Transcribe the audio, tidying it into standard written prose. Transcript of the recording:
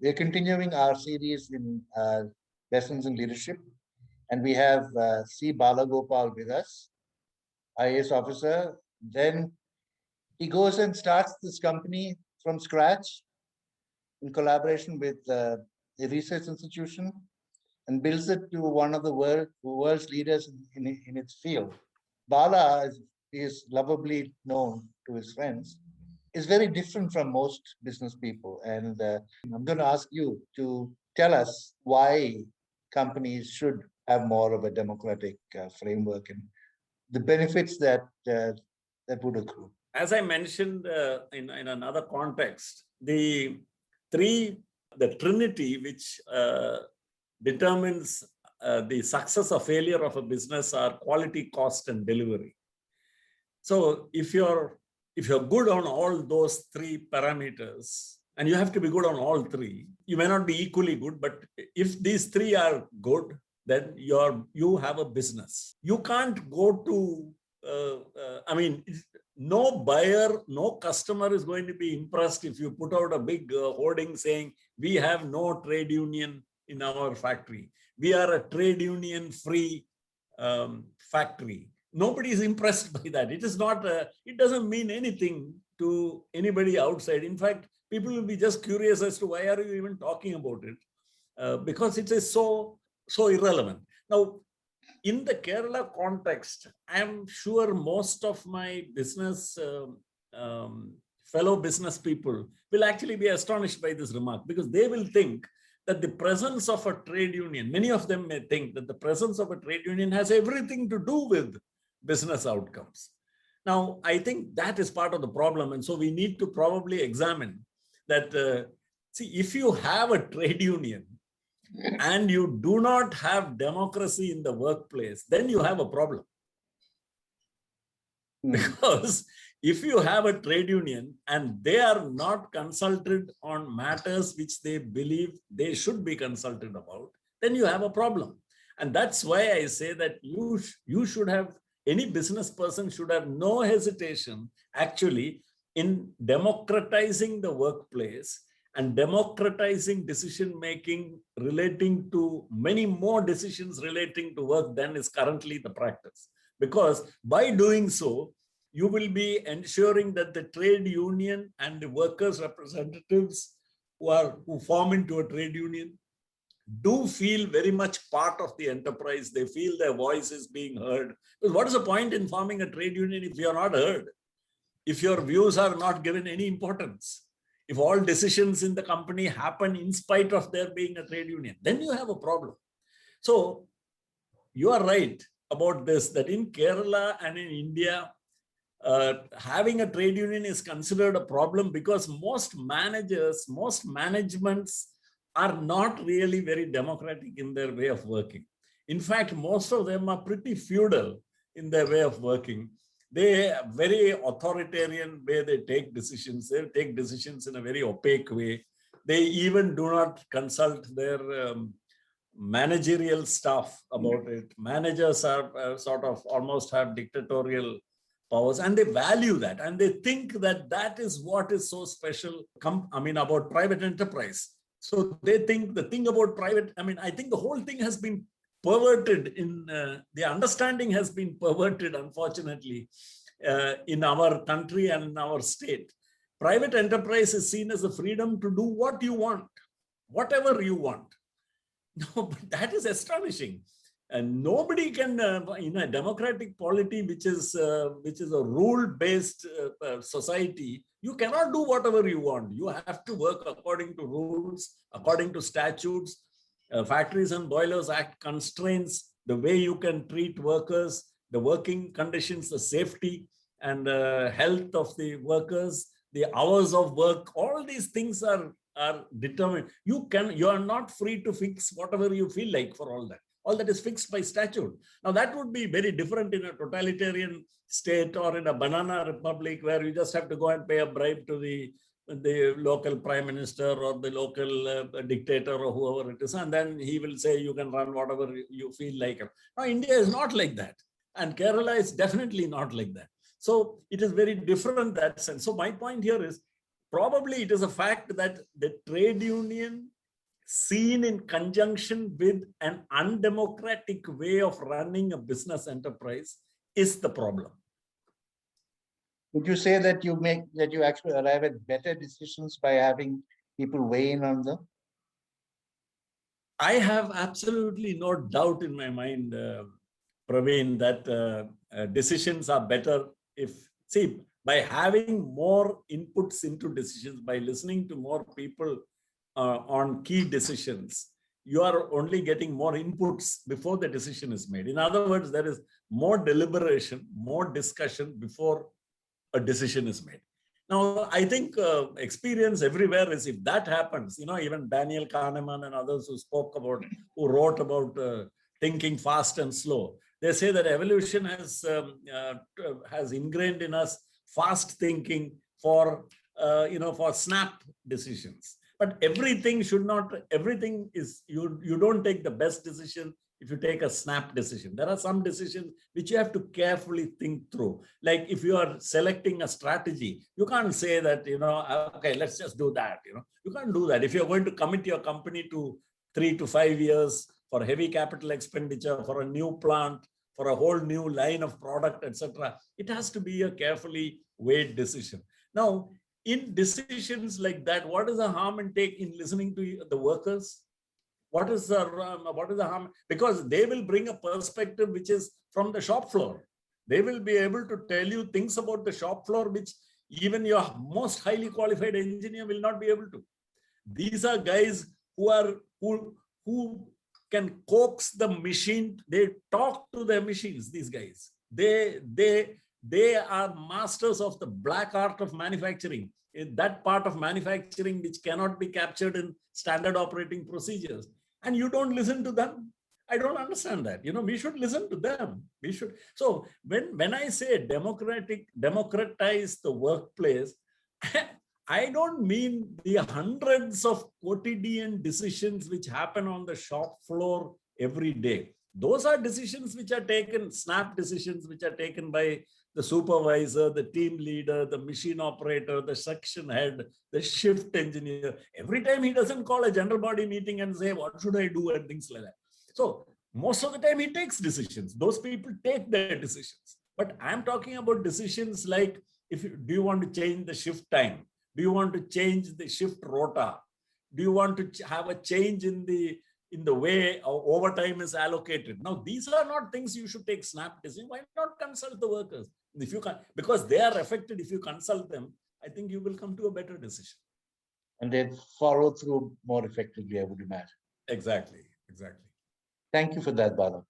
We're continuing our series in lessons in leadership, and we have C. Balagopal with us, IAS officer. Then he goes and starts this company from scratch in collaboration with a research institution and builds it to one of the world's leaders in its field. Bala, as he is lovably known to his friends, is very different from most business people. And I'm going to ask you to tell us why companies should have more of a democratic framework and the benefits that would accrue. As I mentioned in another context, the trinity which determines the success or failure of a business are quality, cost, and delivery. So if you're good on all those three parameters, and you have to be good on all three, you may not be equally good, but if these three are good, then you have a business. You can't go to, no buyer, no customer is going to be impressed if you put out a big hoarding saying, we have no trade union in our factory. We are a trade union free factory. Nobody is impressed by that. It is not, it doesn't mean anything to anybody outside. In fact, people will be just curious as to why are you even talking about it? Because it is so irrelevant. Now, in the Kerala context, I'm sure most of my business fellow business people will actually be astonished by this remark, because they will think that the presence of a trade union, many of them may think that the presence of a trade union has everything to do with business outcomes. Now, I think that is part of the problem. And so we need to probably examine that, see, if you have a trade union and you do not have democracy in the workplace, then you have a problem. Because if you have a trade union and they are not consulted on matters which they believe they should be consulted about, then you have a problem. And that's why I say that you should have, any business person should have no hesitation actually in democratizing the workplace and democratizing decision-making relating to many more decisions relating to work than is currently the practice. Because by doing so, you will be ensuring that the trade union and the workers' representatives who form into a trade union do feel very much part of the enterprise. They feel their voice is being heard. Because what is the point in forming a trade union if you are not heard? If your views are not given any importance? If all decisions in the company happen in spite of there being a trade union, then you have a problem. So you are right about this, that in Kerala and in India, having a trade union is considered a problem because most managers, most managements are not really very democratic in their way of working. In fact, most of them are pretty feudal in their way of working. They are very authoritarian way they take decisions. They take decisions in a very opaque way. They even do not consult their managerial staff about it. Managers are sort of almost have dictatorial powers, and they value that. And they think that that is what is so special, about private enterprise. So they think the thing about private, I think the whole thing has been perverted in, the understanding has been perverted, unfortunately, in our country and in our state. Private enterprise is seen as a freedom to do what you want, whatever you want. No, but that is astonishing. And nobody can, in a democratic polity, which is a rule-based society, you cannot do whatever you want. You have to work according to rules, according to statutes. Factories and Boilers Act constrains the way you can treat workers, the working conditions, the safety and health of the workers, the hours of work. All these things are determined. You are not free to fix whatever you feel like for all that. All that is fixed by statute. Now that would be very different in a totalitarian state or in a banana republic where you just have to go and pay a bribe to the local prime minister or the local dictator or whoever it is, and then he will say you can run whatever you feel like. Now India is not like that, and Kerala is definitely not like that. So it is very different in that sense. So my point here is, probably it is a fact that the trade union seen in conjunction with an undemocratic way of running a business enterprise is the problem. Would you say that you actually arrive at better decisions by having people weigh in on them? I have absolutely no doubt in my mind, Praveen, that decisions are better by having more inputs into decisions, by listening to more people on key decisions, you are only getting more inputs before the decision is made. In other words, there is more deliberation, more discussion before a decision is made. Now, I think experience everywhere is if that happens, even Daniel Kahneman and others who wrote about thinking fast and slow, they say that evolution has ingrained in us fast thinking for snap decisions. But everything is, you don't take the best decision if you take a snap decision. There are some decisions which you have to carefully think through. Like if you are selecting a strategy, you can't say that, okay, let's just do that. You can't do that. If you're going to commit your company to 3 to 5 years for heavy capital expenditure, for a new plant, for a whole new line of product, etc., it has to be a carefully weighed decision. Now, in decisions like that, what is the harm in listening to the workers? What is the harm? Because they will bring a perspective which is from the shop floor. They will be able to tell you things about the shop floor which even your most highly qualified engineer will not be able to. These are guys who can coax the machine. They talk to their machines. These guys. They are masters of the black art of manufacturing. In that part of manufacturing which cannot be captured in standard operating procedures. And you don't listen to them. I don't understand that. We should listen to them. We should. So when I say democratize the workplace, I don't mean the hundreds of quotidian decisions which happen on the shop floor every day. Those are decisions which are taken, snap decisions which are taken by the supervisor, the team leader, the machine operator, the section head, the shift engineer. Every time he doesn't call a general body meeting and say, what should I do, and things like that. So most of the time he takes decisions. Those people take their decisions. But I'm talking about decisions like, do you want to change the shift time? Do you want to change the shift rota? Do you want to have a change in the way overtime is allocated? Now, these are not things you should take snap decisions. Why not consult the workers? If you can, because they are affected, if you consult them, I think you will come to a better decision. And they follow through more effectively, I would imagine. Exactly. Thank you for that, Bala.